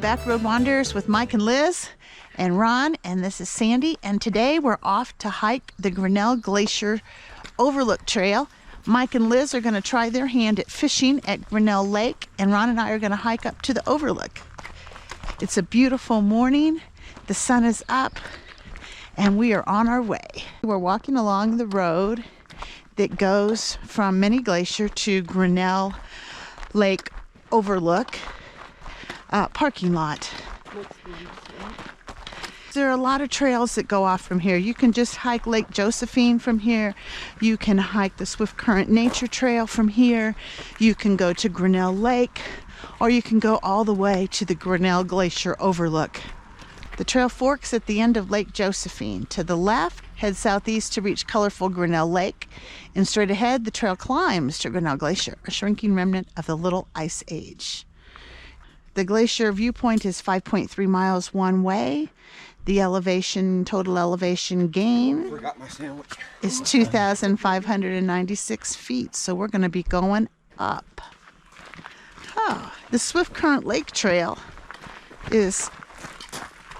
Backroad Wanderers with Mike and Liz and Ron, and this is Sandy, and today we're off to hike the Grinnell Glacier Overlook Trail. Mike and Liz are going to try their hand at fishing at Grinnell Lake, and Ron and I are going to hike up to the Overlook. It's a beautiful morning, the sun is up, and we are on our way. We're walking along the road that goes from Mini Glacier to Grinnell Lake Overlook parking lot. There are a lot of trails that go off from here. You can just hike Lake Josephine from here. You can hike the Swift Current Nature Trail from here. You can go to Grinnell Lake, or you can go all the way to the Grinnell Glacier Overlook. The trail forks at the end of Lake Josephine. To the left, head southeast to reach colorful Grinnell Lake, and straight ahead, the trail climbs to Grinnell Glacier, a shrinking remnant of the Little Ice Age. The glacier viewpoint is 5.3 miles one way. The total elevation gain is 2,596 feet, so we're going to be going up. Oh, the Swift Current Lake Trail is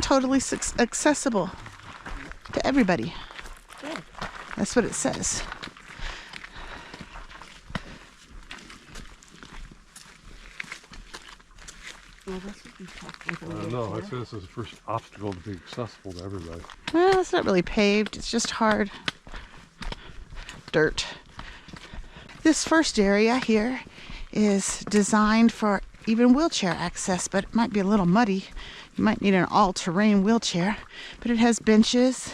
totally accessible to everybody. That's what it says. No, I say this is the first obstacle to be accessible to everybody. Well, it's not really paved, it's just hard dirt. This first area here is designed for even wheelchair access, but it might be a little muddy. You might need an all-terrain wheelchair, but it has benches,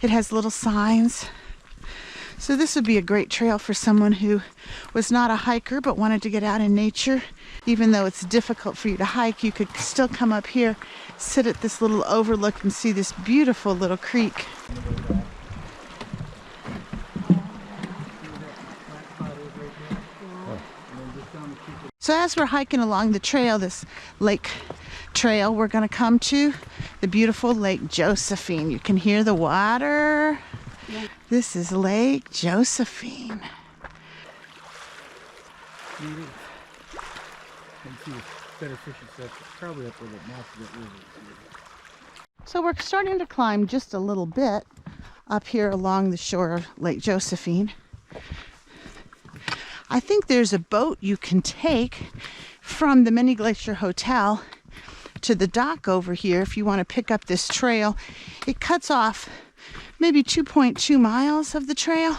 it has little signs. So this would be a great trail for someone who was not a hiker but wanted to get out in nature. Even though it's difficult for you to hike, you could still come up here, sit at this little overlook and see this beautiful little creek. So as we're hiking along the trail, this lake trail, we're going to come to the beautiful Lake Josephine. You can hear the water. This is Lake Josephine. So we're starting to climb just a little bit up here along the shore of Lake Josephine. I think there's a boat you can take from the Mini Glacier Hotel to the dock over here if you want to pick up this trail. It cuts off maybe 2.2 miles of the trail.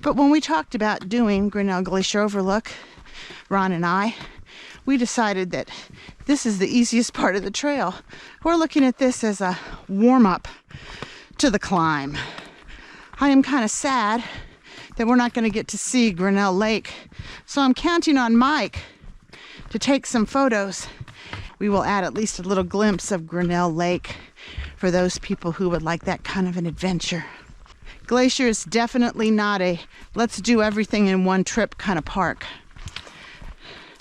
But when we talked about doing Grinnell Glacier Overlook, Ron and I, we decided that this is the easiest part of the trail. We're looking at this as a warm-up to the climb. I am kind of sad that we're not going to get to see Grinnell Lake, so I'm counting on Mike to take some photos. We will add at least a little glimpse of Grinnell Lake for those people who would like that kind of an adventure. Glacier is definitely not a let's do everything in one trip kind of park.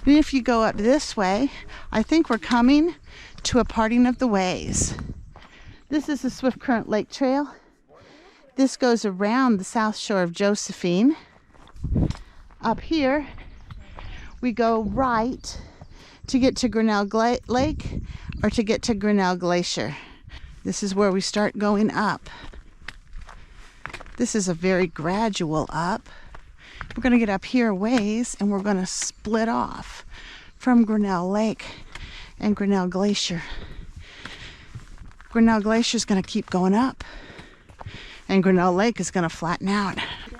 And if you go up this way, I think we're coming to a parting of the ways. This is the Swift Current Lake Trail. This goes around the south shore of Josephine. Up here, we go right to get to Grinnell Lake or to get to Grinnell Glacier. This is where we start going up. This is a very gradual up. We're going to get up here a ways and we're going to split off from Grinnell Lake and Grinnell Glacier. Grinnell Glacier is going to keep going up and Grinnell Lake is going to flatten out.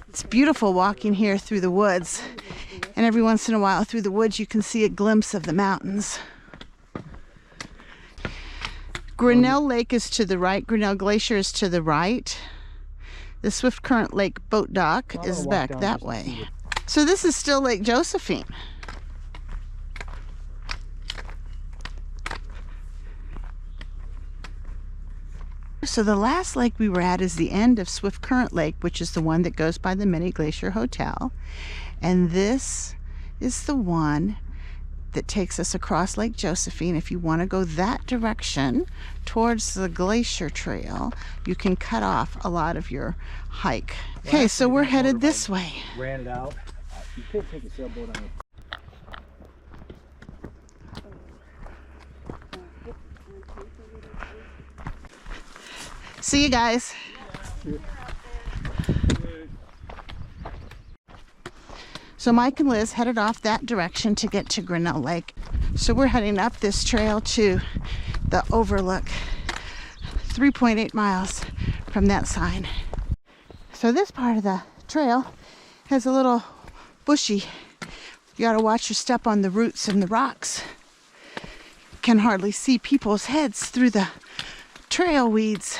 It's beautiful walking here through the woods, and every once in a while through the woods you can see a glimpse of the mountains. Grinnell Lake is to the right, Grinnell Glacier is to the right. The Swift Current Lake boat dock is back that way. So this is still Lake Josephine. So the last lake we were at is the end of Swift Current Lake, which is the one that goes by the Mini Glacier Hotel. And this is the one that takes us across Lake Josephine. If you want to go that direction towards the glacier trail, you can cut off a lot of your hike. Okay, so we're headed this way. Ran it out. You could take a sailboat on it. See you guys. So Mike and Liz headed off that direction to get to Grinnell Lake. So we're heading up this trail to the overlook, 3.8 miles from that sign. So this part of the trail has a little bushy. You gotta watch your step on the roots and the rocks. Can hardly see people's heads through the trail weeds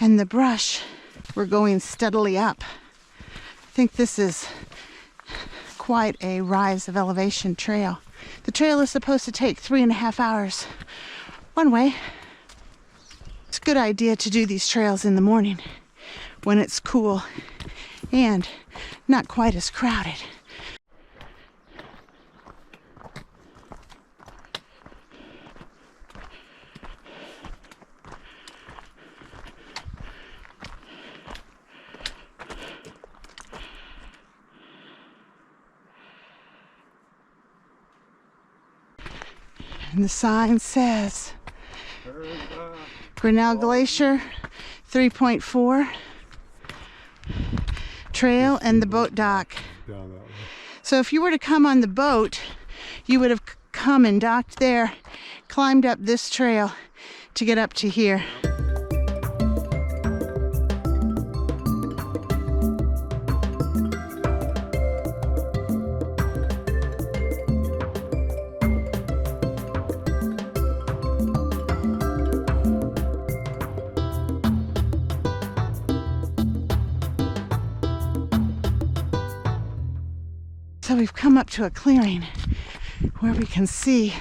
and the brush. We're going steadily up. I think this is quite a rise of elevation trail. The trail is supposed to take 3.5 hours one way. It's a good idea to do these trails in the morning when it's cool and not quite as crowded. And the sign says Grinnell Glacier 3.4 trail and the boat dock. Down that way. So if you were to come on the boat, you would have come and docked there, climbed up this trail to get up to here. So we've come up to a clearing where we can see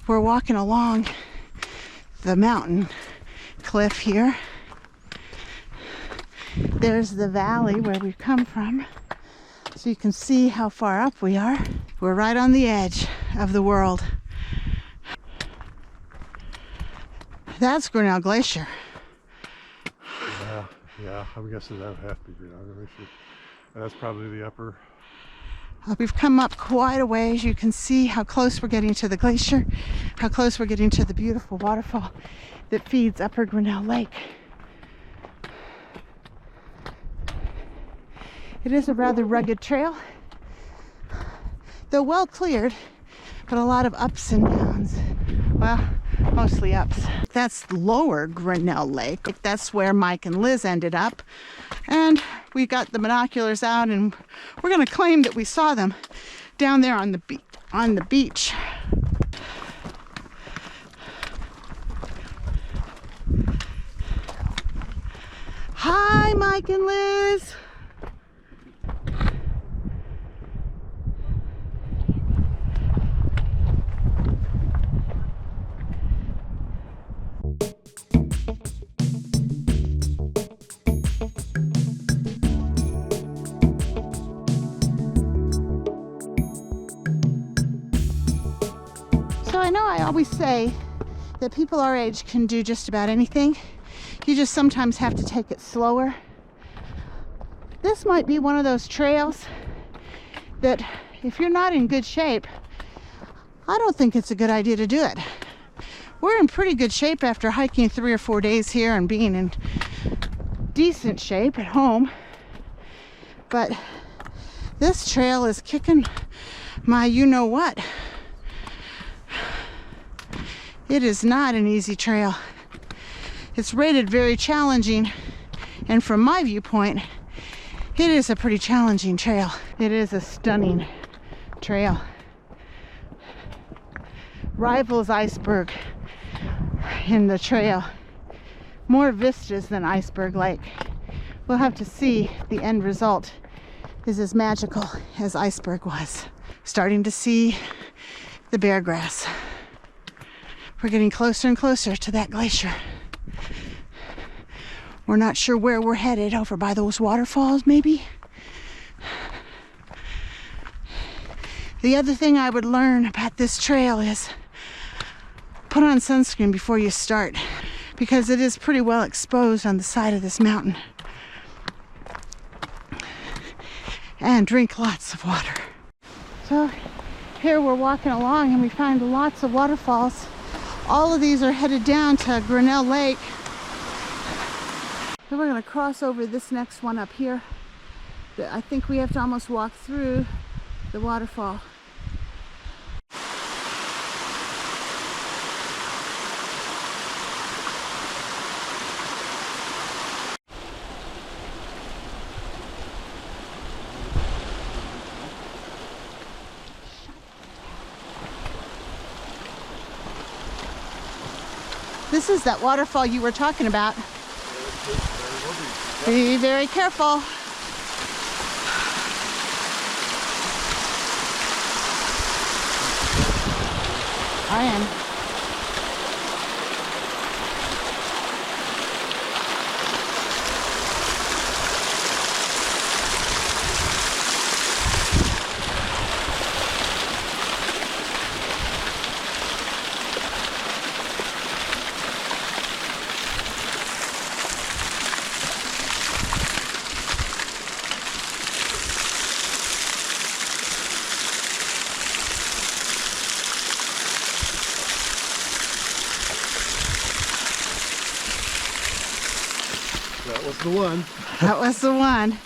we're walking along the mountain cliff here. There's the valley where we've come from, so you can see how far up we are. We're right on the edge of the world. That's Grinnell Glacier. Yeah, I'm guessing that would have to be Grinnell Glacier. That's probably the upper. We've come up quite a ways. You can see how close we're getting to the glacier, how close we're getting to the beautiful waterfall that feeds Upper Grinnell Lake. It is a rather rugged trail, though well cleared, but a lot of ups and downs. Well, mostly ups. That's Lower Grinnell Lake. That's where Mike and Liz ended up. And we got the binoculars out and we're going to claim that we saw them down there on the beach. Hi, Mike and Liz. I know I always say that people our age can do just about anything. You just sometimes have to take it slower. This might be one of those trails that if you're not in good shape, I don't think it's a good idea to do it. We're in pretty good shape after hiking 3 or 4 days here and being in decent shape at home. But this trail is kicking my you-know-what. It is not an easy trail. It's rated very challenging, and from my viewpoint, it is a pretty challenging trail. It is a stunning trail. Rivals Iceberg in the trail. More vistas than Iceberg Lake. We'll have to see if the end result is as magical as Iceberg was. Starting to see the bear grass. We're getting closer and closer to that glacier. We're not sure where we're headed, over by those waterfalls maybe. The other thing I would learn about this trail is put on sunscreen before you start, because it is pretty well exposed on the side of this mountain. And drink lots of water. So here we're walking along and we find lots of waterfalls. All of these are headed down to Grinnell Lake. Then we're going to cross over this next one up here. I think we have to almost walk through the waterfall. This is that waterfall you were talking about. Be very careful. I am. That was the one. That was the one.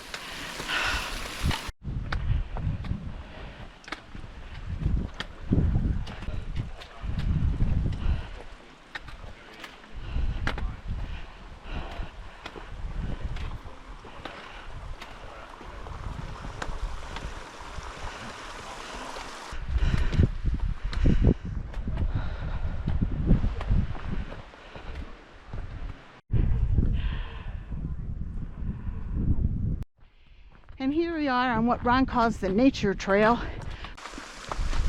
And here we are on what Ron calls the nature trail.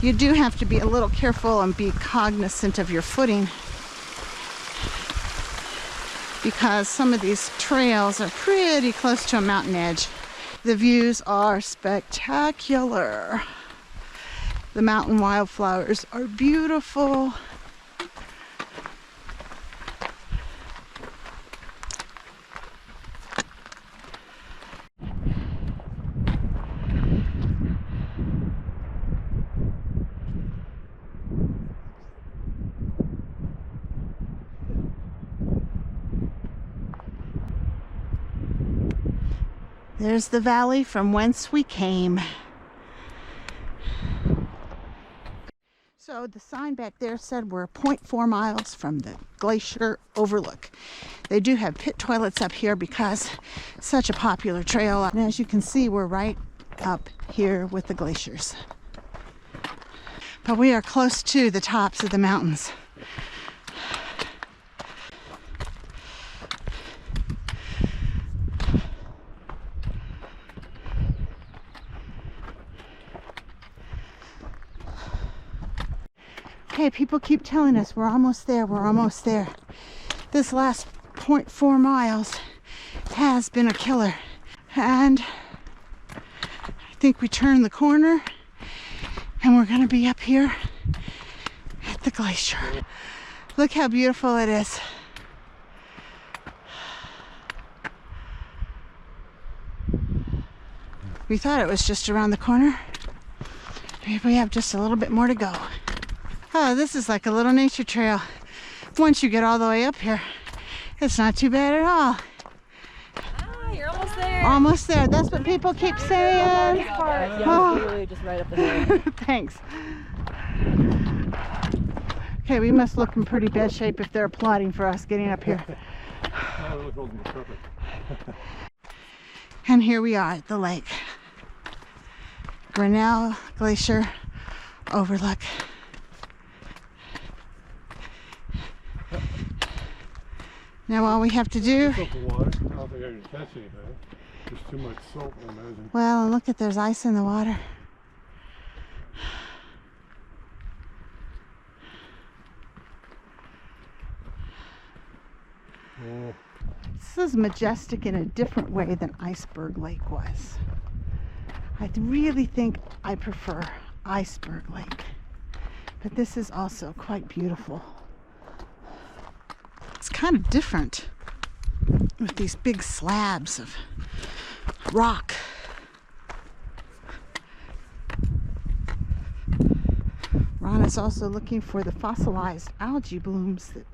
You do have to be a little careful and be cognizant of your footing, because some of these trails are pretty close to a mountain edge. The views are spectacular. The mountain wildflowers are beautiful. There's the valley from whence we came. So the sign back there said we're 0.4 miles from the glacier overlook. They do have pit toilets up here because it's such a popular trail. And as you can see, we're right up here with the glaciers. But we are close to the tops of the mountains. Okay, people keep telling us we're almost there, we're almost there. This last 0.4 miles has been a killer. And I think we turned the corner and we're gonna be up here at the glacier. Look how beautiful it is. We thought it was just around the corner. Maybe we have just a little bit more to go. Oh, this is like a little nature trail. Once you get all the way up here, it's not too bad at all. Ah, you're almost there. Almost there. That's what people keep saying. Yeah, Oh. literally just right up the hill. Thanks. Okay, we must look in pretty bad shape if they're applauding for us getting up here. And here we are at the lake. Grinnell Glacier overlook. Now all we have to do... I don't think I can catch anything. There's too much salt, I imagine. Well, and look at, there's ice in the water. Oh. This is majestic in a different way than Iceberg Lake was. I really think I prefer Iceberg Lake. But this is also quite beautiful. It's kind of different with these big slabs of rock. Ron is also looking for the fossilized algae blooms that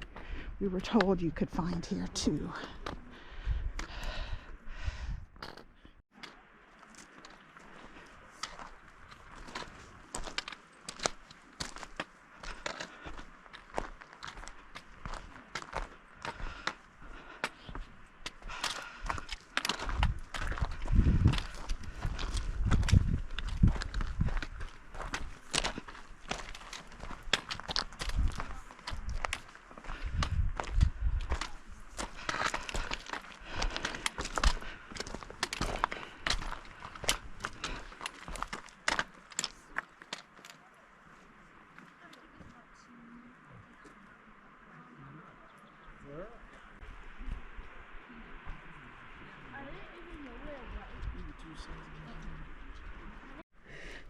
we were told you could find here too.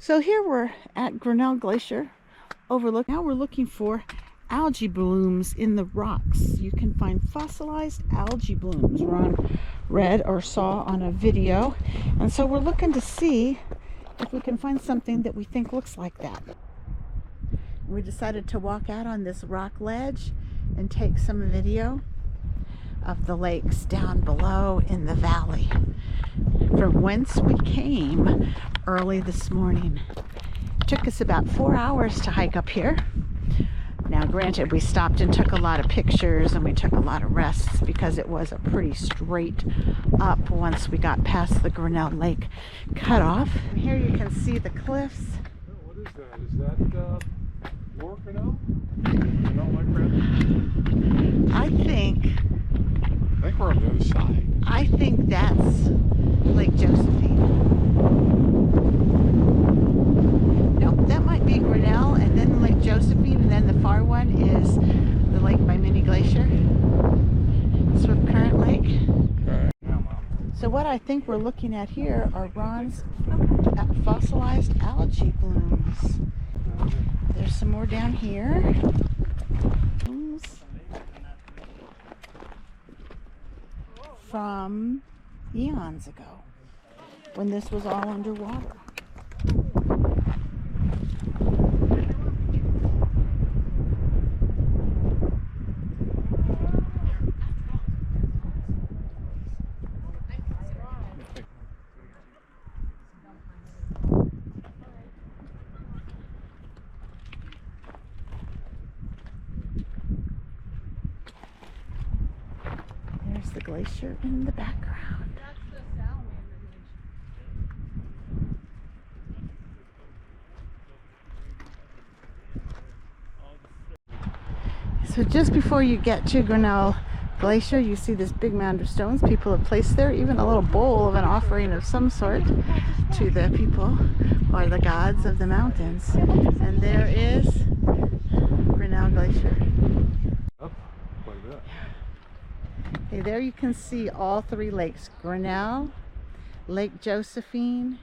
So here we're at Grinnell Glacier overlook. Now we're looking for algae blooms in the rocks. You can find fossilized algae blooms. Ron read or saw on a video. And so we're looking to see if we can find something that we think looks like that. We decided to walk out on this rock ledge and take some video of the lakes down below in the valley from whence we came early this morning. It took us about 4 hours to hike up here. Now granted, we stopped and took a lot of pictures and we took a lot of rests because it was a pretty straight up once we got past the Grinnell Lake cutoff. And here you can see the cliffs. What is that? Is that more Grinnell? Grinnell Lake Red? I think we're on the other side. I think that's Lake Josephine. Nope, that might be Grinnell, and then Lake Josephine, and then the far one is the lake by Mini Glacier, Swift Current Lake. Okay. So what I think we're looking at here are Ron's fossilized algae blooms. There's some more down here. From eons ago, when this was all underwater. There's the glacier in the background. So just before you get to Grinnell Glacier, you see this big mound of stones people have placed there, even a little bowl of an offering of some sort to the people or the gods of the mountains. And there is Grinnell Glacier. Up quite a bit. Okay, there you can see all three lakes, Grinnell, Lake Josephine,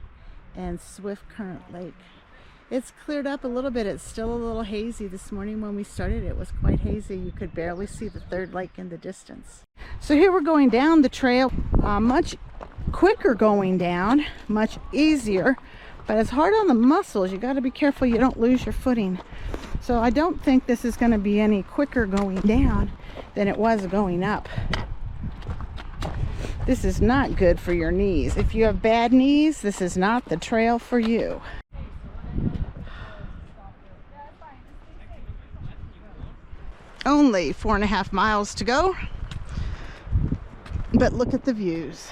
and Swift Current Lake. It's cleared up a little bit. It's still a little hazy. This morning when we started, it was quite hazy. You could barely see the third lake in the distance. So here we're going down the trail, much quicker going down, much easier, but it's hard on the muscles. You got to be careful you don't lose your footing. So I don't think this is going to be any quicker going down than it was going up. This is not good for your knees. If you have bad knees, this is not the trail for you. Only 4.5 miles to go, but look at the views.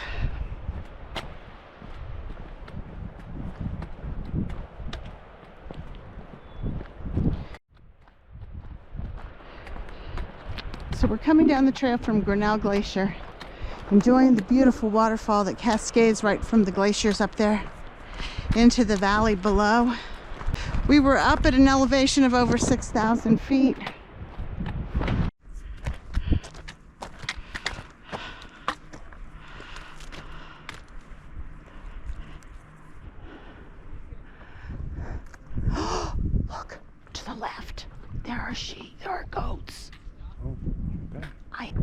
So we're coming down the trail from Grinnell Glacier, enjoying the beautiful waterfall that cascades right from the glaciers up there into the valley below. We were up at an elevation of over 6,000 feet. Look to the left. There are sheep. There are goats. Oh, okay.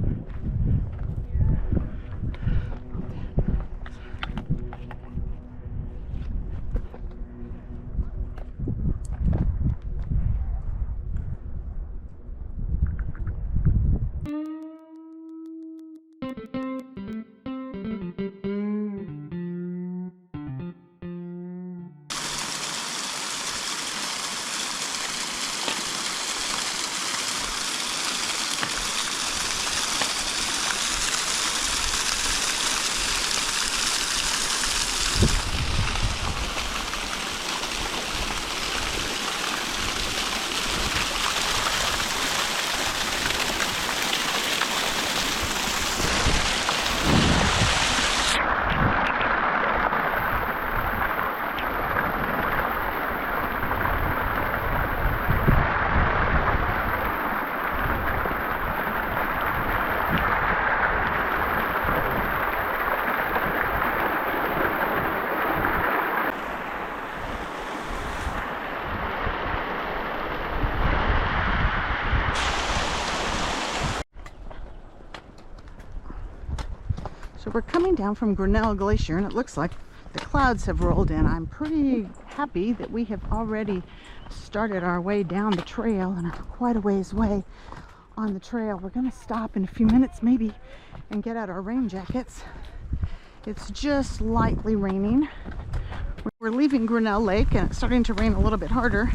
we're coming down from Grinnell Glacier, and it looks like the clouds have rolled in. I'm pretty happy that we have already started our way down the trail, and are quite a ways away on the trail. We're going to stop in a few minutes maybe and get out our rain jackets. It's just lightly raining. We're leaving Grinnell Lake and it's starting to rain a little bit harder.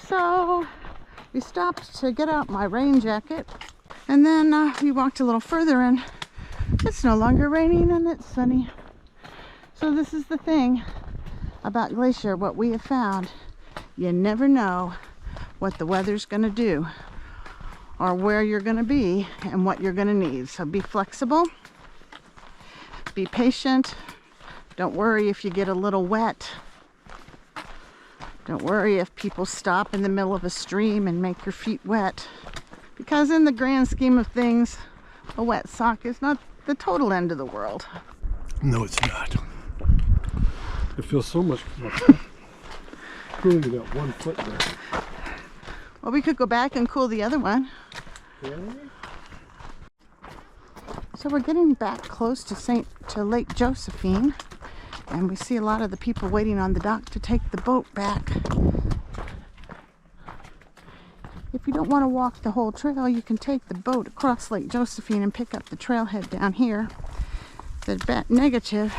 So we stopped to get out my rain jacket, and then we walked a little further and it's no longer raining and it's sunny. So this is the thing about Glacier, what we have found. You never know what the weather's going to do or where you're going to be and what you're going to need. So be flexible, be patient. Don't worry if you get a little wet. Don't worry if people stop in the middle of a stream and make your feet wet. Because in the grand scheme of things, a wet sock is not the total end of the world. No, it's not. It feels so much more cooling to that one foot there. Well, we could go back and cool the other one. Okay. So we're getting back close to Lake Josephine, and we see a lot of the people waiting on the dock to take the boat back. If you don't want to walk the whole trail, you can take the boat across Lake Josephine and pick up the trailhead down here. The negative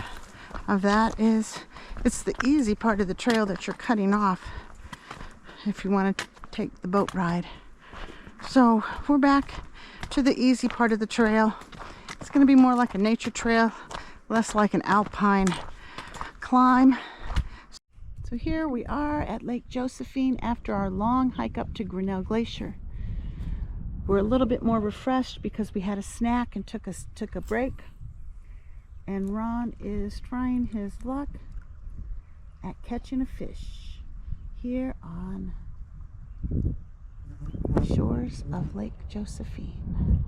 of that is it's the easy part of the trail that you're cutting off if you want to take the boat ride. So we're back to the easy part of the trail. It's going to be more like a nature trail, less like an alpine climb. So here we are at Lake Josephine after our long hike up to Grinnell Glacier. We're a little bit more refreshed because we had a snack and took a break. And Ron is trying his luck at catching a fish here on the shores of Lake Josephine.